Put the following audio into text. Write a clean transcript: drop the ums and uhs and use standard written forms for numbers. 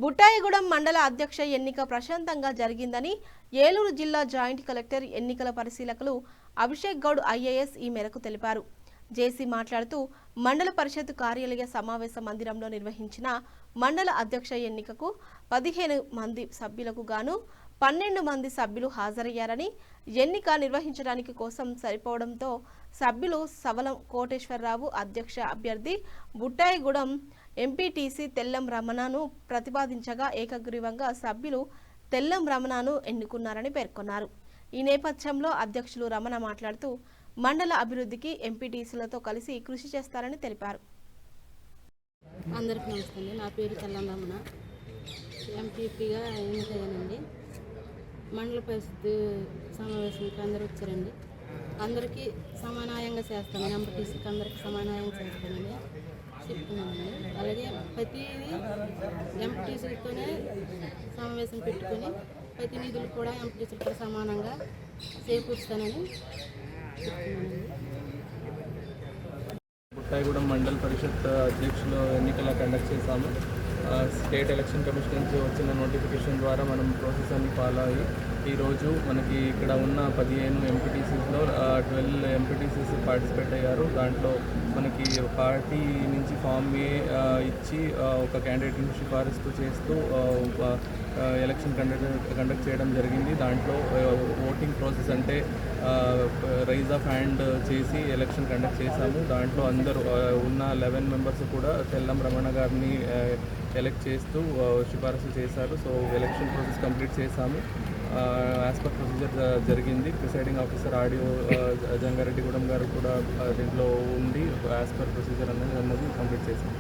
బుట్టాయిగూడెం మండల అధ్యక్ష ఎన్నిక ప్రశాంతంగా జరిగిందని ఏలూరు జిల్లా జాయింట్ కలెక్టర్ ఎన్నికల పరిశీలకులు అభిషేక్ గౌడ్ ఐఏఎస్ ఈ మేరకు తెలిపారు. జేసీ మాట్లాడుతూ మండల పరిషత్ కార్యాలయ సమావేశ మందిరంలో నిర్వహించిన మండల అధ్యక్ష ఎన్నికకు 15 మంది సభ్యులకు గాను 12 మంది సభ్యులు హాజరయ్యారని, ఎన్నిక నిర్వహించడానికి కోసం సరిపోవడంతో సభ్యులు సవలం కోటేశ్వరరావు అధ్యక్ష అభ్యర్థి బుట్టాయిగూడెం ఎంపీటీసీ తెల్లం రమణను ప్రతిపాదించగా ఏకగ్రీవంగా సభ్యులు తెల్లం రమణను ఎన్నుకున్నారని పేర్కొన్నారు. ఈ నేపథ్యంలో అధ్యక్షులు రమణ మాట్లాడుతూ మండల అభివృద్ధికి ఎంపీటీసీలతో కలిసి కృషి చేస్తారని తెలిపారు. అందరికీ నమస్తే. నా పేరు తెల్లం రమణ. ఎంపీపీగా ఎన్నికయ్యానండి. మండల పరిషత్ సమావేశానికి అందరూ వచ్చారండి. అందరికీ సమానాయంగా చేస్తాను, ఎంపీటీసీకి అందరికీ సమానాయంగా చేస్తానని చెప్తున్నానండి. అలాగే ప్రతి ఎంపీటీసీలతోనే సమావేశం పెట్టుకొని ప్రతినిధులు కూడా ఎంపీటీసీలతో సమానంగా చేకూరుస్తానని చెప్తున్నానండి. బుట్టాయిగూడెం మండల పరిషత్ అధ్యక్షులు ఎన్నికల కండక్ట్ చేశాము. స్టేట్ ఎలక్షన్ కమిషన్ నుంచి వచ్చిన నోటిఫికేషన్ ద్వారా మనం ప్రాసెస్ అన్ని ఫాలో అయ్యి ఈరోజు మనకి ఇక్కడ ఉన్న 15 ఎంపీటీసీస్లో 12 ఎంపీటీసీస్ పార్టిసిపేట్ అయ్యారు. దాంట్లో మనకి పార్టీ నుంచి ఫామ్ ఏ ఇచ్చి ఒక క్యాండిడేట్ని సిఫారసు చేస్తూ ఎలక్షన్ కండక్ట్ చేయడం జరిగింది. దాంట్లో ఓటింగ్ ప్రాసెస్ అంటే రైజ్ ఆఫ్ హ్యాండ్ చేసి ఎలక్షన్ కండక్ట్ చేశాము. దాంట్లో అందరూ ఉన్న 11 మెంబర్స్ కూడా తెల్లం రమణ గారిని ఎలక్ట్ చేస్తూ సిఫారసు చేశారు. సో ఎలక్షన్ ప్రాసెస్ కంప్లీట్ చేశాము. యాజ్ పర్ ప్రొసీజర్ జరిగింది. ప్రిసైడింగ్ ఆఫీసర్ ఆడియో జంగారెడ్డిగూడెం గారు కూడా దీంట్లో ఉండి యాజ్ పర్ ప్రొసీజర్ అన్నది కంప్లీట్ చేశాము.